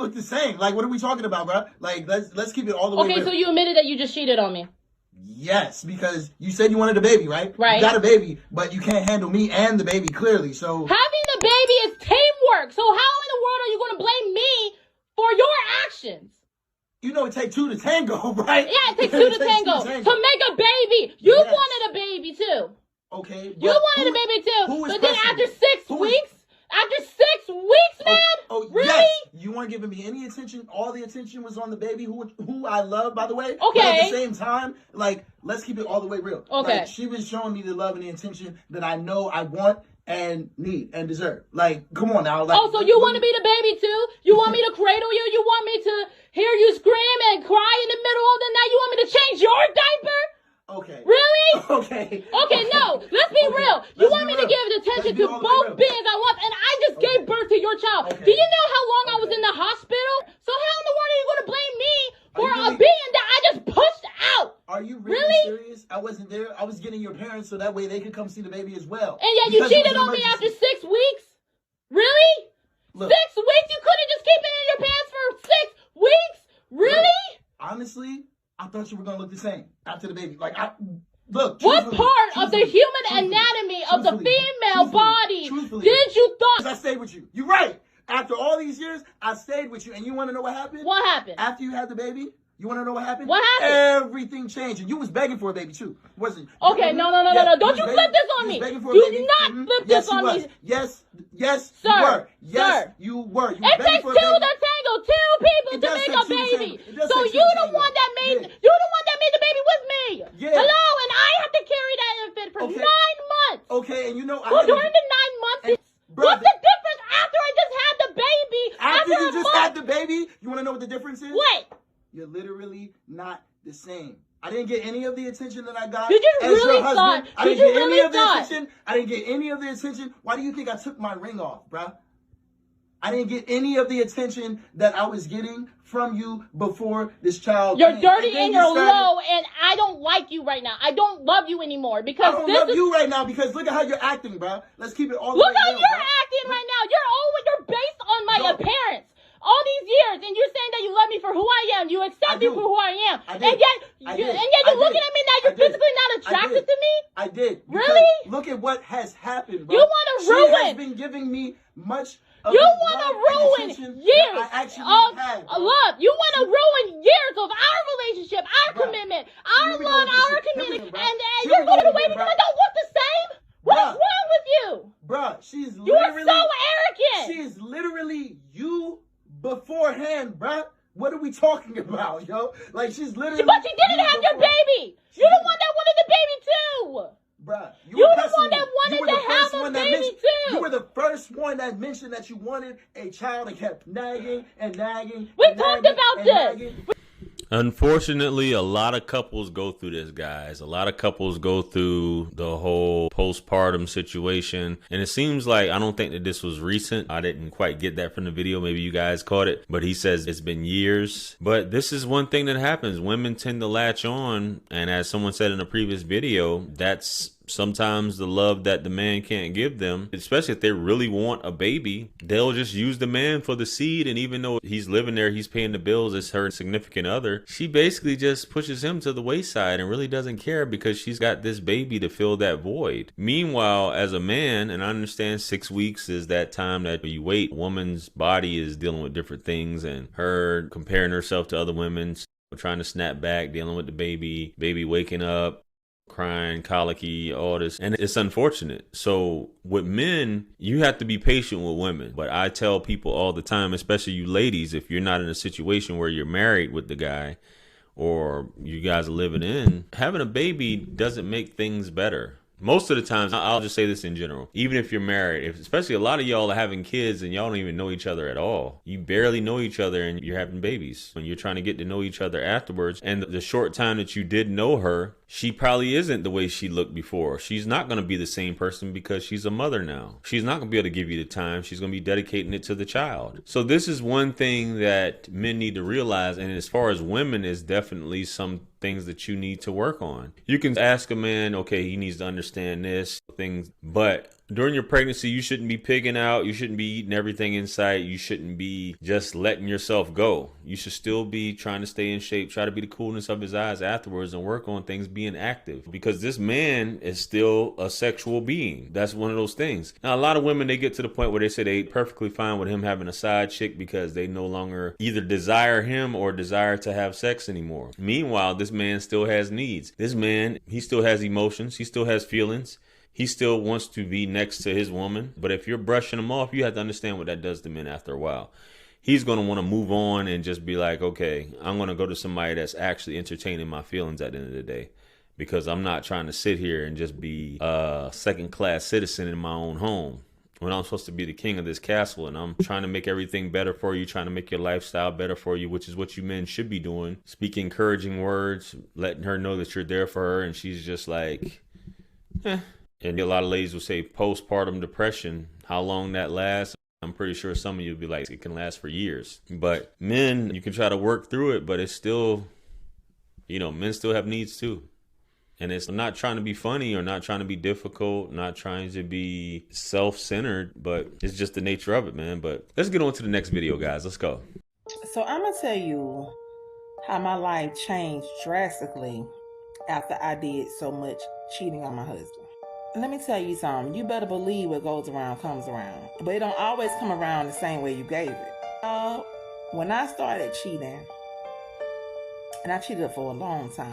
look the same. Like, what are we talking about, bro? Like, let's keep it all the way real. Okay, so you admitted that you just cheated on me. Yes, because you said you wanted a baby, right? Right. You got a baby, but you can't handle me and the baby, clearly, so... Having the baby is teamwork, so how in the world are you going to blame me for your actions? You know it takes two to tango, right? Yeah, it takes two to tango. To make a baby. You wanted a baby, too. Okay. You wanted a baby, too. But then after 6 weeks... After 6 weeks, man? Really? Yes. You weren't giving me any attention. All the attention was on the baby, who I love, by the way. Okay. But at the same time, like, let's keep it all the way real. Okay. Like, she was showing me the love and the attention that I know I want and need and deserve. Like, come on now. Like, so you want to be the baby, too? You want me to cradle you? You want me to hear you scream and cry in the middle of the night? You want me to change your diaper? Okay. Really? Okay. Okay, no. Let's be real. You want me to give attention to both beings I want, and I just gave birth to your child. Okay. Do you know how long I was in the hospital? So how in the world are you going to blame me for a being that I just pushed out? Are you really serious? I wasn't there. I was getting your parents so that way they could come see the baby as well. And yet you cheated on me after 6 weeks? Really? Look, 6 weeks? You couldn't just keep it in your pants for 6 weeks? Really? Honestly, I thought you were gonna look the same after the baby. Like, look. What part of the human anatomy of the female body did you thought? I stayed with you. You're right. After all these years, I stayed with you, and you want to know what happened? What happened? After you had the baby, you want to know what happened? What happened? Everything changed, and you was begging for a baby too, wasn't you? Okay, no. Don't you flip this on me. Do not flip this on me. Yes, sir, you were. Yes, sir. you were. It takes two to tango, two people to make a baby. So you the one that made the baby with me. Yeah. Hello, and I have to carry that infant for 9 months. Okay, and you know during the 9 months. What's the difference after I just had the baby? After you just had the baby, you want to know what the difference is? What? You're literally not the same. I didn't get any of the attention that I got. Did you as really your husband. thought? I didn't get any of the attention. I didn't get any of the attention. Why do you think I took my ring off, bruh? I didn't get any of the attention that I was getting from you before this child You're came. dirty and you're low, and I don't like you right now. I don't love you anymore because I don't love you right now because look at how you're acting, bruh. Let's keep it all the way Look how real, you're bruh. acting right now. You're based on my appearance. All these years, and you're saying that you love me for who I am. You accept me for who I am. And yet you're looking at me now. You're physically not attracted to me. I did. Really? Look at what has happened, bro. You want to ruin. She has been giving me much. You want to ruin years of love. You want to ruin years of our relationship, our commitment, our love, our community, and you're going away because I don't look the same. What's wrong with you? Bruh, she's literally... You are so arrogant. She is literally you beforehand, bruh. What are we talking about, yo? Like, she's literally... But she didn't have your baby. You're the one that wanted the baby, too. Bruh, you're the one that wanted to have a baby, too. You were the first one that mentioned that you wanted a child and kept nagging and nagging. We talked about this. Unfortunately, a lot of couples go through this, guys. A lot of couples go through the whole postpartum situation. And it seems like, I don't think that this was recent. I didn't quite get that from the video. Maybe you guys caught it. But he says it's been years. But this is one thing that happens. Women tend to latch on. And as someone said in a previous video, that's sometimes the love that the man can't give them, especially if they really want a baby. They'll just use the man for the seed, and even though he's living there, he's paying the bills as her significant other, she basically just pushes him to the wayside and really doesn't care because she's got this baby to fill that void. Meanwhile, as a man, and I understand 6 weeks is that time that you wait, a woman's body is dealing with different things, and her comparing herself to other women, trying to snap back, dealing with the baby waking up, crying, colicky, all this, and it's unfortunate. So with men, you have to be patient with women. But I tell people all the time, especially you ladies, if you're not in a situation where you're married with the guy or you guys are living in, having a baby doesn't make things better. Most of the times, I'll just say this in general, even if you're married, especially a lot of y'all are having kids and y'all don't even know each other at all. You barely know each other and you're having babies. When you're trying to get to know each other afterwards, and the short time that you did know her, she probably isn't the way she looked before. She's not going to be the same person because she's a mother now. She's not going to be able to give you the time. She's going to be dedicating it to the child. So this is one thing that men need to realize. And as far as women, is definitely some things that you need to work on. You can ask a man, okay, he needs to understand this. things. But during your pregnancy, you shouldn't be pigging out. You shouldn't be eating everything in sight. You shouldn't be just letting yourself go. You should still be trying to stay in shape, try to be the coolness of his eyes afterwards, and work on things being active. Because this man is still a sexual being. That's one of those things. Now, a lot of women, they get to the point where they say they perfectly fine with him having a side chick because they no longer either desire him or desire to have sex anymore. Meanwhile, this man still has needs. This man, he still has emotions. He still has feelings. He still wants to be next to his woman. But if you're brushing him off, you have to understand what that does to men after a while. He's going to want to move on and just be like, okay, I'm going to go to somebody that's actually entertaining my feelings at the end of the day. Because I'm not trying to sit here and just be a second-class citizen in my own home when I'm supposed to be the king of this castle, and I'm trying to make everything better for you, trying to make your lifestyle better for you, which is what you men should be doing. Speak encouraging words, letting her know that you're there for her, and she's just like, eh. And a lot of ladies will say postpartum depression, how long that lasts. I'm pretty sure some of you will be like, it can last for years. But men, you can try to work through it, but it's still, men still have needs too. And it's not trying to be funny or not trying to be difficult, not trying to be self-centered, but it's just the nature of it, man. But let's get on to the next video, guys. Let's go. So I'm going to tell you how my life changed drastically after I did so much cheating on my husband. Let me tell you something. You better believe what goes around comes around. But it don't always come around the same way you gave it. When I started cheating, and I cheated for a long time.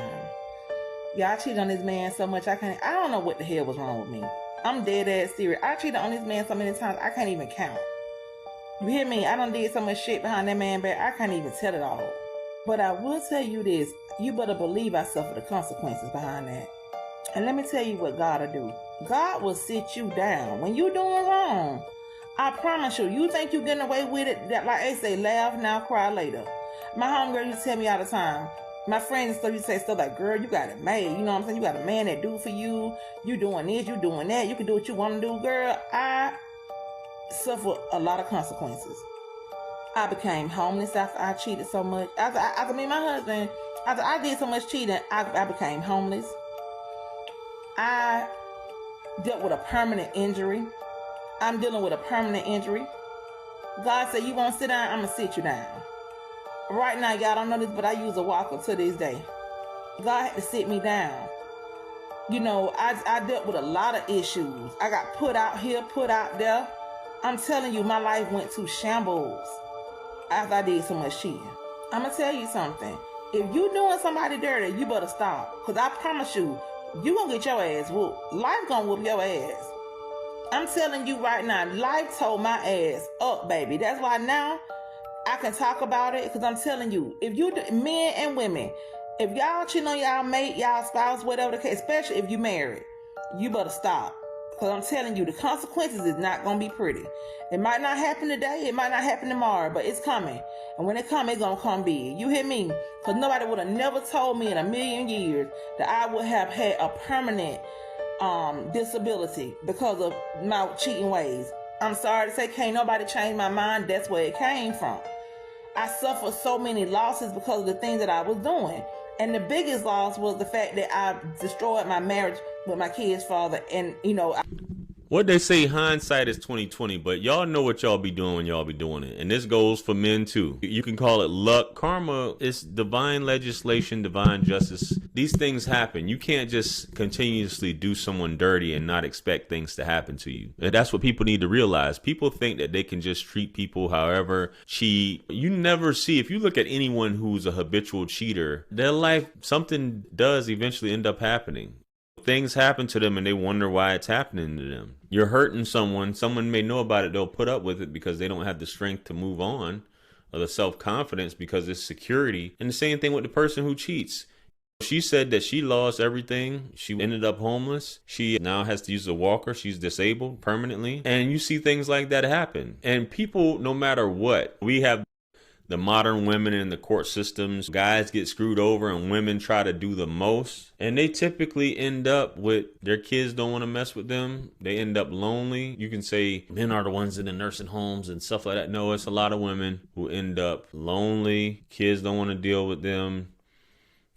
I cheated on this man so much I don't know what the hell was wrong with me. I'm dead ass serious. I cheated on this man so many times I can't even count. You hear me? I done did so much shit behind that man back I can't even tell it all. But I will tell you this. You better believe I suffer the consequences behind that. And let me tell you what God will do. God will sit you down. When you doing wrong, I promise you, you think you getting away with it, that like they say, laugh now, cry later. My homegirl used to tell me all the time, my friends used to say stuff like, girl, you got it made. You know what I'm saying? You got a man that do for you. You doing this, you doing that. You can do what you want to do, girl. I suffer a lot of consequences. I became homeless after I cheated so much. After me and my husband, after I did so much cheating, I became homeless. I dealt with a permanent injury. I'm dealing with a permanent injury. God said, you won't sit down, I'm going to sit you down. Right now, y'all don't know this, but I use a walker to this day. God had to sit me down. I dealt with a lot of issues. I got put out here, put out there. I'm telling you, my life went to shambles after I did so much cheating. I'm going to tell you something. If you doing somebody dirty, you better stop. Because I promise you, you gonna get your ass whooped. Life gonna whoop your ass. I'm telling you right now, life tore my ass up, baby. That's why now I can talk about it, because I'm telling you, if you, men and women, if y'all cheating on y'all mate, y'all spouse, whatever the case, especially if you married, you better stop. Because I'm telling you, the consequences is not going to be pretty. It might not happen today, it might not happen tomorrow, but it's coming. And when it comes, it's going to come big. You hear me? Because nobody would have never told me in a million years that I would have had a permanent disability because of my cheating ways. I'm sorry to say, can't nobody change my mind. That's where it came from. I suffered so many losses because of the things that I was doing. And the biggest loss was the fact that I destroyed my marriage with my kid's father. And, What they say, hindsight is 20/20, but y'all know what y'all be doing when y'all be doing it. And this goes for men too. You can call it luck. Karma is divine legislation, divine justice. These things happen. You can't just continuously do someone dirty and not expect things to happen to you. And that's what people need to realize. People think that they can just treat people however, cheat. You never see, if you look at anyone who's a habitual cheater, their life, something does eventually end up happening. Things happen to them and they wonder why it's happening to them. You're hurting someone may know about it, they'll put up with it because they don't have the strength to move on, or the self-confidence because it's security. And the same thing with the person who cheats. She said that she lost everything. She ended up homeless. She now has to use a walker. She's disabled permanently. And you see things like that happen. And people, no matter what, we have the modern women in the court systems, guys get screwed over and women try to do the most. And they typically end up with, their kids don't want to mess with them. They end up lonely. You can say men are the ones in the nursing homes and stuff like that. No, it's a lot of women who end up lonely. Kids don't want to deal with them.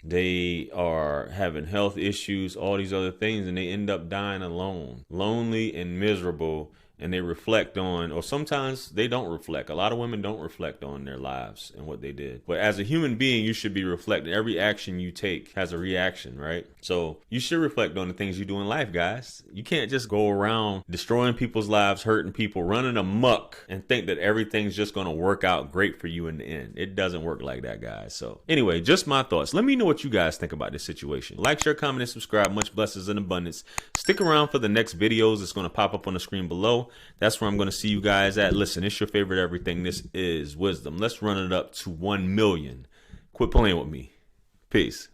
they are having health issues, all these other things, and they end up dying alone, lonely and miserable. And they reflect on, or sometimes they don't reflect. A lot of women don't reflect on their lives and what they did. But as a human being, you should be reflecting. Every action you take has a reaction, right? So you should reflect on the things you do in life, guys. You can't just go around destroying people's lives, hurting people, running amok, and think that everything's just going to work out great for you in the end. It doesn't work like that, guys. So anyway, just my thoughts. Let me know what you guys think about this situation. Like, share, comment, and subscribe. Much blessings and abundance. Stick around for the next videos. It's going to pop up on the screen below. That's where I'm going to see you guys at. Listen, it's your favorite everything. This is Wisdom. Let's run it up to 1 million. Quit playing with me. Peace.